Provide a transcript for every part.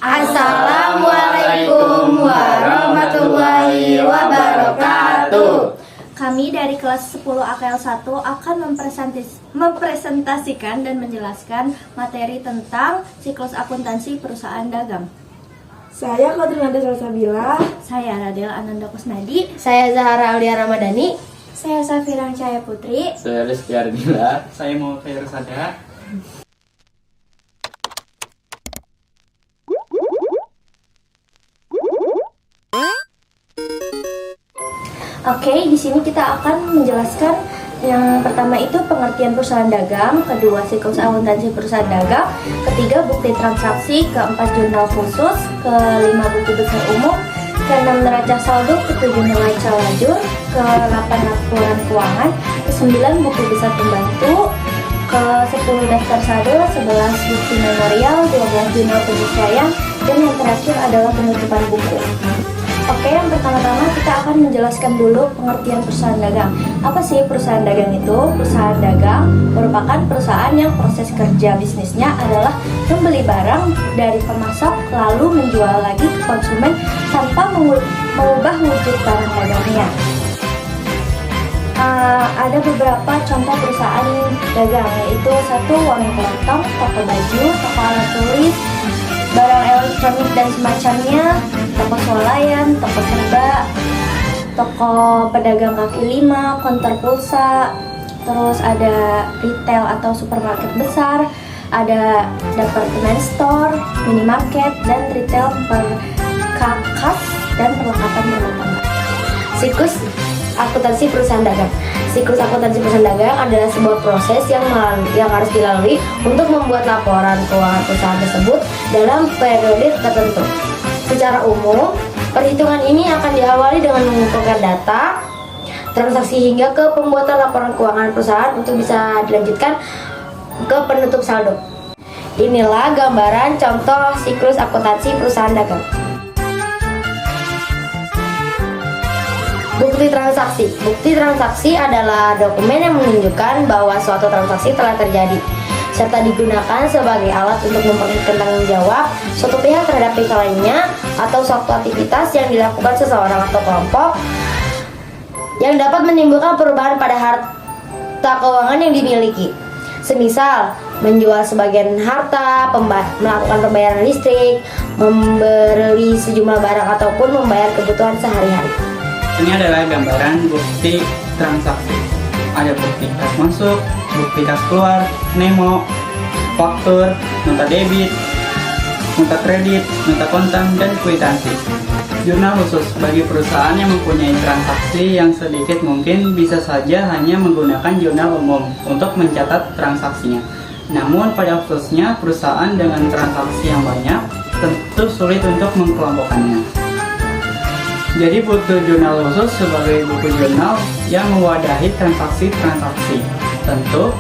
Assalamualaikum warahmatullahi wabarakatuh. Kami dari kelas 10 AKL 1 akan mempresentasikan dan menjelaskan materi tentang siklus akuntansi perusahaan dagang. Saya Kodrinanda Salsabila. Saya Radel Ananda Kusnadi. Saya Zahara Aulia Ramadhani. Saya Safirang Cahaya Putri. Saya Rizky Ardila. Saya mau Khair Sada. Oke, di sini kita akan menjelaskan yang pertama itu pengertian perusahaan dagang, kedua siklus akuntansi perusahaan dagang, ketiga bukti transaksi, keempat jurnal khusus, kelima bukti besar umum, keenam neraca saldo, ketujuh neraca lajur, ke-8 laporan keuangan, ke-9 bukti besar pembantu, ke-10 daftar saldo, 11 bukti memorial, 12 jurnal penyesuaian, dan yang terakhir adalah penutupan buku. Oke, yang pertama-tama kita akan menjelaskan dulu pengertian perusahaan dagang. Apa sih perusahaan dagang itu? Perusahaan dagang merupakan perusahaan yang proses kerja bisnisnya adalah membeli barang dari pemasok lalu menjual lagi ke konsumen tanpa mengubah wujud barang dagangnya. Ada beberapa contoh perusahaan dagang, yaitu satu warung kelontong, toko baju, toko alat tulis, barang elektronik dan semacamnya, toko swalayan, toko serba, toko pedagang kaki lima, konter pulsa, terus ada retail atau supermarket besar, ada department store, minimarket, dan retail perkakas dan perlengkapan rumah tangga. Siklus akuntansi perusahaan dagang. Siklus akuntansi perusahaan dagang adalah sebuah proses yang harus dilalui untuk membuat laporan keuangan perusahaan tersebut dalam periode tertentu. Secara umum, perhitungan ini akan diawali dengan mengumpulkan data transaksi hingga ke pembuatan laporan keuangan perusahaan untuk bisa dilanjutkan ke penutup saldo. Inilah gambaran contoh siklus akuntansi perusahaan dagang. Bukti transaksi. Bukti transaksi adalah dokumen yang menunjukkan bahwa suatu transaksi telah terjadi, serta digunakan sebagai alat untuk memperlihatkan tanggung jawab suatu pihak terhadap pihak lainnya atau suatu aktivitas yang dilakukan seseorang atau kelompok yang dapat menimbulkan perubahan pada harta keuangan yang dimiliki. Semisal, menjual sebagian harta, melakukan pembayaran listrik, membeli sejumlah barang ataupun membayar kebutuhan sehari-hari. Ini adalah gambaran bukti transaksi. Ada bukti kas masuk, bukti kas keluar, memo, faktur, nota debit, nota kredit, nota kontan, dan kwitansi. Jurnal khusus bagi perusahaan yang mempunyai transaksi yang sedikit mungkin bisa saja hanya menggunakan jurnal umum untuk mencatat transaksinya. Namun pada khususnya perusahaan dengan transaksi yang banyak tentu sulit untuk mengkelompokkannya. Jadi butuh jurnal khusus sebagai buku jurnal yang mewadahi transaksi-transaksi. Tentu,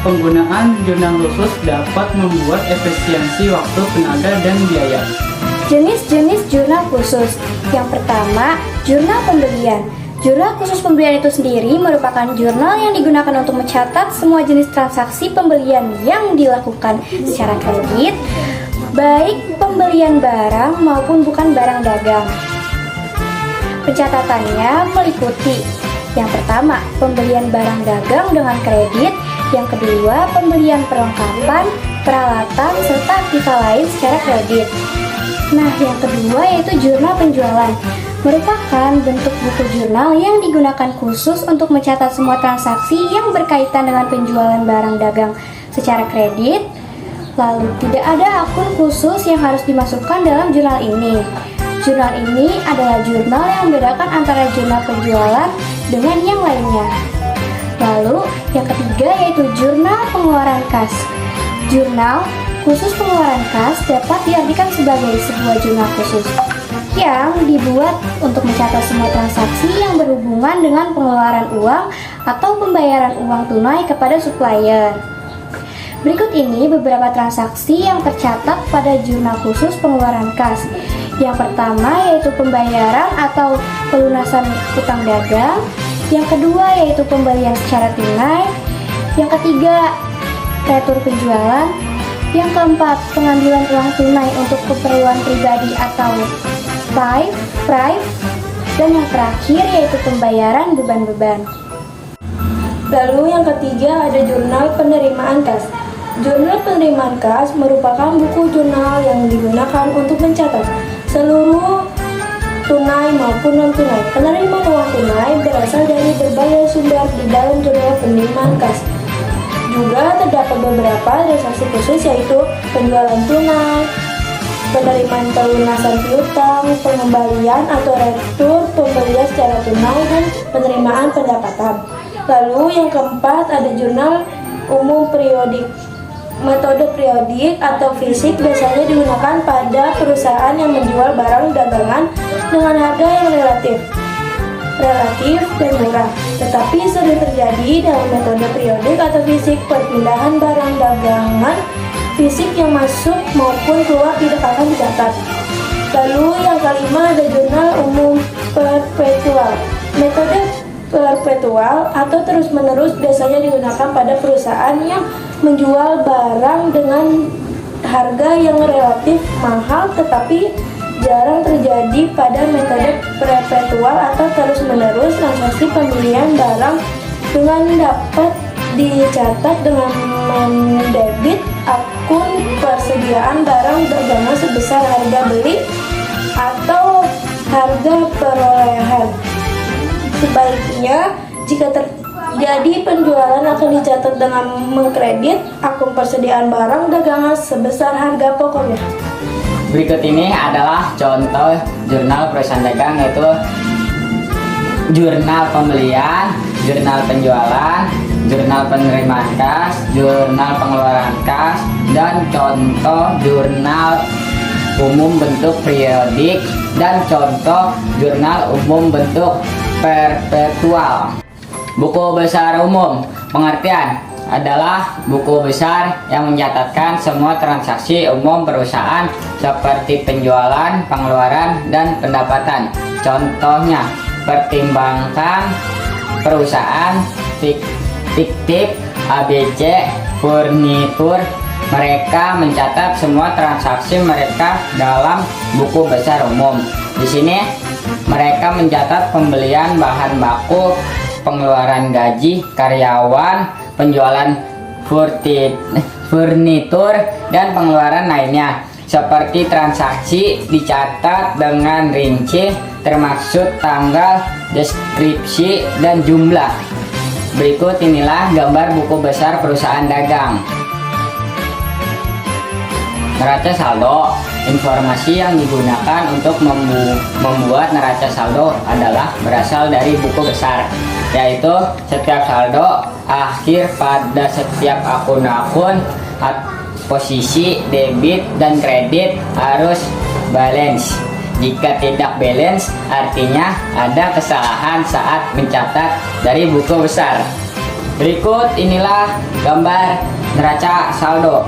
penggunaan jurnal khusus dapat membuat efisiensi waktu, tenaga, dan biaya. Jenis-jenis jurnal khusus. Yang pertama, jurnal pembelian. Jurnal khusus pembelian itu sendiri merupakan jurnal yang digunakan untuk mencatat semua jenis transaksi pembelian yang dilakukan secara kredit, baik pembelian barang maupun bukan barang dagang. Pencatatannya meliputi yang pertama, pembelian barang dagang dengan kredit, yang kedua, pembelian perlengkapan, peralatan, serta aktiva lain secara kredit. Nah, yang kedua yaitu jurnal penjualan, merupakan bentuk buku jurnal yang digunakan khusus untuk mencatat semua transaksi yang berkaitan dengan penjualan barang dagang secara kredit. Lalu, tidak ada akun khusus yang harus dimasukkan dalam jurnal ini. Jurnal ini adalah jurnal yang membedakan antara jurnal penjualan dengan yang lainnya. Lalu, yang ketiga yaitu jurnal pengeluaran kas. Jurnal khusus pengeluaran kas dapat diartikan sebagai sebuah jurnal khusus yang dibuat untuk mencatat semua transaksi yang berhubungan dengan pengeluaran uang atau pembayaran uang tunai kepada supplier. Berikut ini beberapa transaksi yang tercatat pada jurnal khusus pengeluaran kas. Yang pertama yaitu pembayaran atau pelunasan utang dagang. Yang kedua yaitu pembelian secara tunai. Yang ketiga, retur penjualan. Yang keempat, pengambilan uang tunai untuk keperluan pribadi atau PRIVE. Dan yang terakhir yaitu pembayaran beban-beban. Lalu yang ketiga ada jurnal penerimaan kas. Jurnal penerimaan kas merupakan buku jurnal yang digunakan untuk mencatat seluruh tunai maupun non-tunai. Penerimaan uang tunai berasal dari berbagai sumber di dalam jurnal penerimaan kas. Juga terdapat beberapa transaksi khusus yaitu penjualan tunai, penerimaan pelunasan piutang, pengembalian atau retur pembelian secara tunai, dan penerimaan pendapatan. Lalu yang keempat ada jurnal umum periodik. Metode periodik atau fisik biasanya digunakan pada perusahaan yang menjual barang dagangan dengan harga yang relatif dan murah. Tetapi sering terjadi dalam metode periodik atau fisik perpindahan barang dagangan fisik yang masuk maupun keluar tidak akan dicatat. Lalu yang kelima ada jurnal umum perpetual. Metode perpetual atau terus-menerus biasanya digunakan pada perusahaan yang menjual barang dengan harga yang relatif mahal, tetapi jarang terjadi pada metode perpetual atau terus-menerus. Transaksi pembelian barang dengan dapat dicatat dengan mendebit akun persediaan barang dagangan sebesar harga beli atau harga perolehan. Sebaliknya, jika terjadi penjualan akan dicatat dengan mengkredit akun persediaan barang dagangan sebesar harga pokoknya. Berikut ini adalah contoh jurnal perusahaan dagang, yaitu jurnal pembelian, jurnal penjualan, jurnal penerimaan kas, jurnal pengeluaran kas, dan contoh jurnal umum bentuk periodik, dan contoh jurnal umum bentuk perpetual. Buku besar umum, pengertian adalah buku besar yang mencatatkan semua transaksi umum perusahaan seperti penjualan, pengeluaran, dan pendapatan. Contohnya, pertimbangkan perusahaan fiktif ABC Furnitur. Mereka mencatat semua transaksi mereka dalam buku besar umum. Di sini mereka mencatat pembelian bahan baku, pengeluaran gaji karyawan, penjualan furnitur, dan pengeluaran lainnya. Seperti transaksi dicatat dengan rinci, termasuk tanggal, deskripsi, dan jumlah. Berikut inilah gambar buku besar perusahaan dagang. Neraca saldo. Informasi yang digunakan untuk membuat neraca saldo adalah berasal dari buku besar, yaitu setiap saldo akhir pada setiap akun-akun, posisi debit dan kredit harus balance. Jika tidak balance, artinya ada kesalahan saat mencatat dari buku besar. Berikut inilah gambar neraca saldo.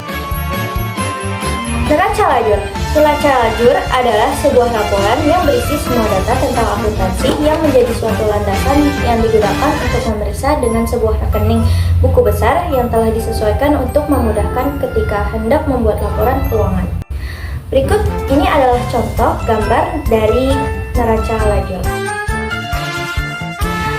Neraca lajur. Neraca lajur adalah sebuah laporan yang berisi semua data tentang akuntansi yang menjadi suatu landasan yang digunakan untuk memeriksa dengan sebuah rekening buku besar yang telah disesuaikan untuk memudahkan ketika hendak membuat laporan keuangan. Berikut ini adalah contoh gambar dari neraca lajur.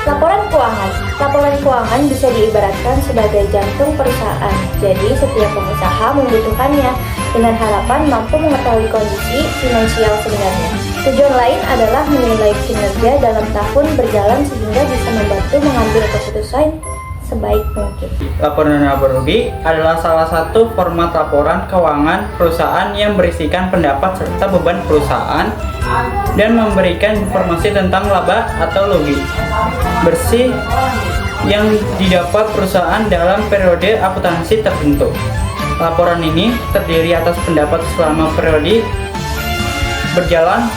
Laporan keuangan. Laporan keuangan bisa diibaratkan sebagai jantung perusahaan. Jadi setiap pengusaha membutuhkannya dengan harapan mampu mengetahui kondisi finansial sebenarnya. Tujuan lain adalah menilai kinerja dalam tahun berjalan sehingga bisa membantu mengambil keputusan sebaik mungkin. Laporan laba rugi adalah salah satu format laporan keuangan perusahaan yang berisikan pendapat serta beban perusahaan dan memberikan informasi tentang laba atau rugi bersih yang didapat perusahaan dalam periode akuntansi tertentu. Laporan ini terdiri atas pendapat selama periode berjalan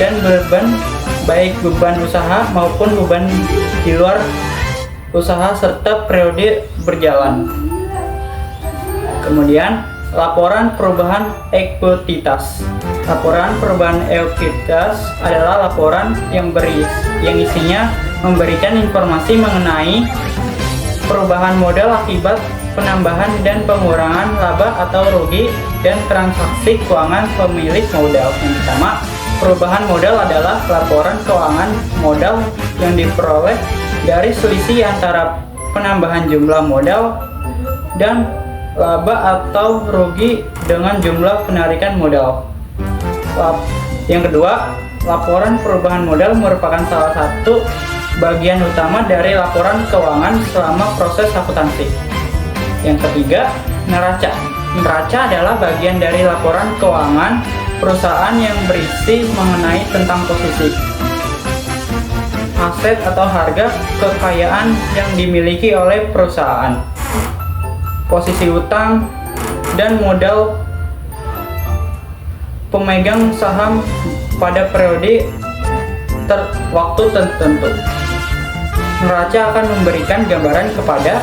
dan beban, baik beban usaha maupun beban di luar usaha serta periode berjalan. Kemudian, laporan perubahan ekuitas. Laporan perubahan ekuitas adalah laporan yang isinya memberikan informasi mengenai perubahan modal akibat penambahan dan pengurangan laba atau rugi dan transaksi keuangan pemilik modal. Yang pertama, perubahan modal adalah laporan keuangan modal yang diperoleh dari selisih antara penambahan jumlah modal dan laba atau rugi dengan jumlah penarikan modal. Yang kedua, laporan perubahan modal merupakan salah satu bagian utama dari laporan keuangan selama proses akuntansi. Yang ketiga, neraca. Neraca adalah bagian dari laporan keuangan perusahaan yang berisi mengenai tentang posisi aset atau harga kekayaan yang dimiliki oleh perusahaan, posisi utang, dan modal pemegang saham pada periode waktu tertentu. Neraca akan memberikan gambaran kepada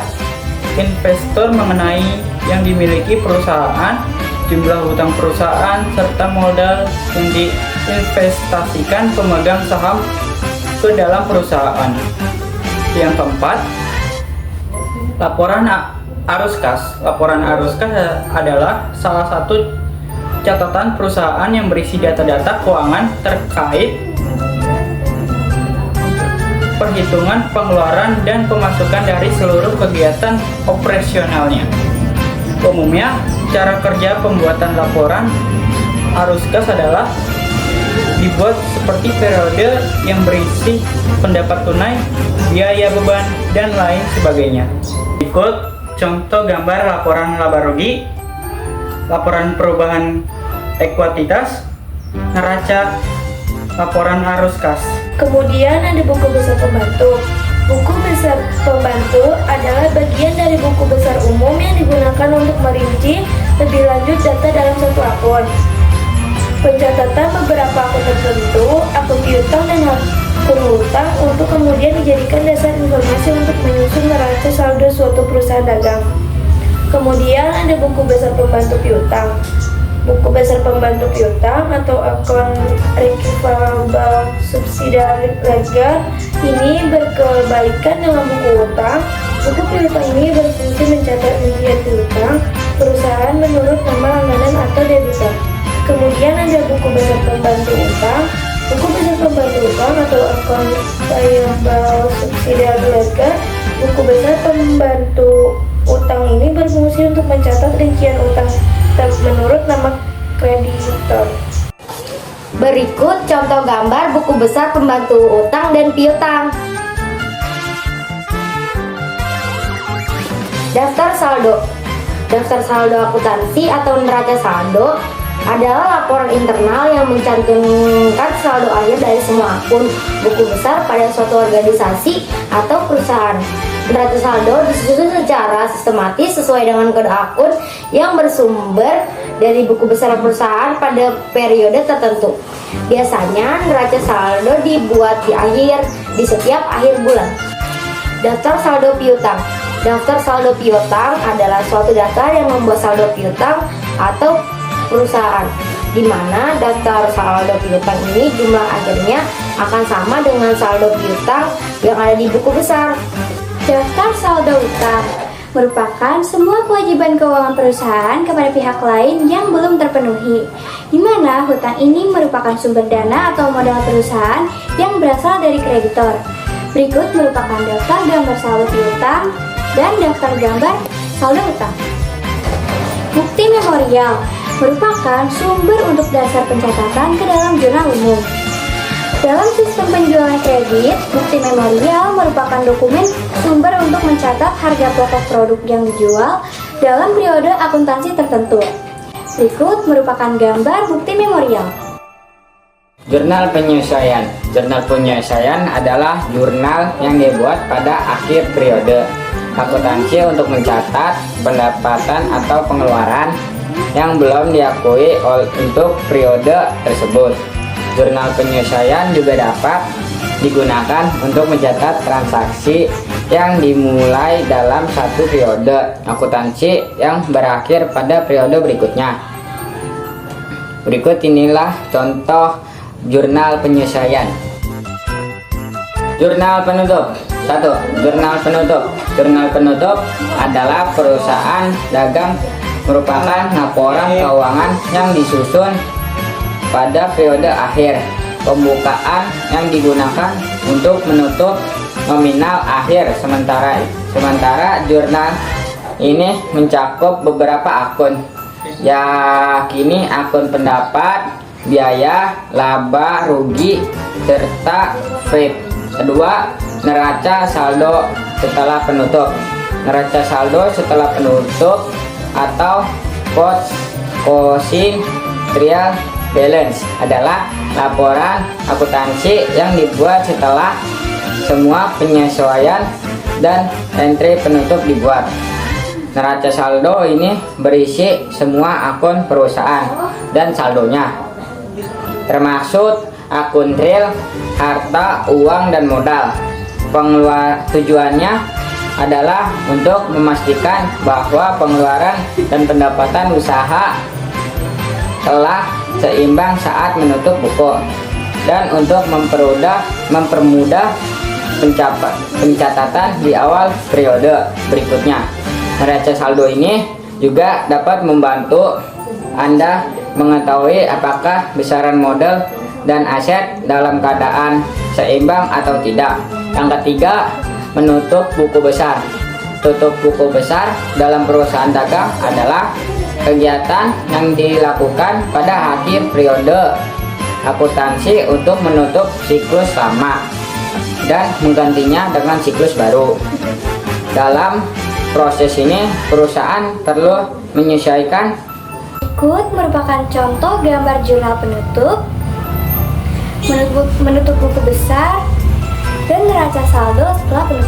investor mengenai yang dimiliki perusahaan, jumlah hutang perusahaan, serta modal yang diinvestasikan pemegang saham ke dalam perusahaan. Yang keempat, laporan arus kas. Laporan arus kas adalah salah satu catatan perusahaan yang berisi data-data keuangan terkait perhitungan pengeluaran dan pemasukan dari seluruh kegiatan operasionalnya. Umumnya, cara kerja pembuatan laporan arus kas adalah dibuat seperti periode yang berisi pendapat tunai, biaya beban, dan lain sebagainya. Berikut contoh gambar laporan laba rugi, laporan perubahan ekuitas, neraca, laporan arus kas. Kemudian ada buku besar pembantu. Buku besar pembantu adalah bagian dari buku besar umum yang digunakan untuk merinci lebih lanjut data dalam satu akun. Pencatatan beberapa akun tertentu, akun piutang dan akun hutang untuk kemudian dijadikan dasar informasi untuk menyusun neraca saldo suatu perusahaan dagang. Kemudian ada buku besar pembantu piutang. Buku besar pembantu piutang atau akun recoverable subsidiary ledger ini berkebalikan dengan buku hutang. Buku piutang ini berfungsi mencatat rincian piutang perusahaan menurut nama langganan atau debitor. Kemudian ada buku besar pembantu utang. Buku besar pembantu utang atau akun payable subsidiary ledger. Buku besar pembantu utang ini berfungsi untuk mencatat rincian utang menurut nama kreditor. Berikut contoh gambar buku besar pembantu utang dan piutang. Daftar saldo. Daftar saldo akuntansi atau neraca saldo adalah laporan internal yang mencantumkan saldo akhir dari semua akun buku besar pada suatu organisasi atau perusahaan. Neraca saldo disusun secara sistematis sesuai dengan kode akun yang bersumber dari buku besar perusahaan pada periode tertentu. Biasanya neraca saldo dibuat di setiap akhir bulan. Daftar saldo piutang. Daftar saldo piutang adalah suatu daftar yang membuat saldo piutang atau perusahaan, di mana daftar saldo piutang ini jumlah akhirnya akan sama dengan saldo piutang yang ada di buku besar. Daftar saldo utang merupakan semua kewajiban keuangan perusahaan kepada pihak lain yang belum terpenuhi, di mana hutang ini merupakan sumber dana atau modal perusahaan yang berasal dari kreditor. Berikut merupakan daftar gambar saldo piutang dan daftar gambar saldo utang. Bukti memorial merupakan sumber untuk dasar pencatatan ke dalam jurnal umum. Dalam sistem penjualan kredit, bukti memorial merupakan dokumen sumber untuk mencatat harga pokok produk yang dijual dalam periode akuntansi tertentu. Berikut merupakan gambar bukti memorial. Jurnal penyesuaian. Jurnal penyesuaian adalah jurnal yang dibuat pada akhir periode akuntansi untuk mencatat pendapatan atau pengeluaran yang belum diakui untuk periode tersebut. Jurnal penyesuaian juga dapat digunakan untuk mencatat transaksi yang dimulai dalam satu periode akuntansi yang berakhir pada periode berikutnya. Berikut inilah contoh jurnal penyesuaian. Jurnal penutup. 1. Jurnal penutup. Jurnal penutup adalah perusahaan dagang merupakan laporan keuangan yang disusun pada periode akhir pembukaan yang digunakan untuk menutup nominal akhir sementara. Sementara jurnal ini mencakup beberapa akun, yakni akun pendapat, biaya, laba, rugi, serta FIP. Kedua, neraca saldo setelah penutup. Neraca saldo setelah penutup atau closing trial balance adalah laporan akuntansi yang dibuat setelah semua penyesuaian dan entry penutup dibuat. Neraca saldo ini berisi semua akun perusahaan dan saldonya, termasuk akun real, harta, uang, dan modal. Tujuannya adalah untuk memastikan bahwa pengeluaran dan pendapatan usaha telah seimbang saat menutup buku, dan untuk mempermudah pencatatan di awal periode berikutnya. Neraca saldo ini juga dapat membantu Anda mengetahui apakah besaran modal dan aset dalam keadaan seimbang atau tidak. Yang ketiga, menutup buku besar. Tutup buku besar dalam perusahaan dagang adalah kegiatan yang dilakukan pada akhir periode akuntansi untuk menutup siklus lama dan menggantinya dengan siklus baru. Dalam proses ini, perusahaan perlu menyesuaikan. Berikut merupakan contoh gambar jurnal penutup, menutup buku besar, dan neraca saldo setelah penutup.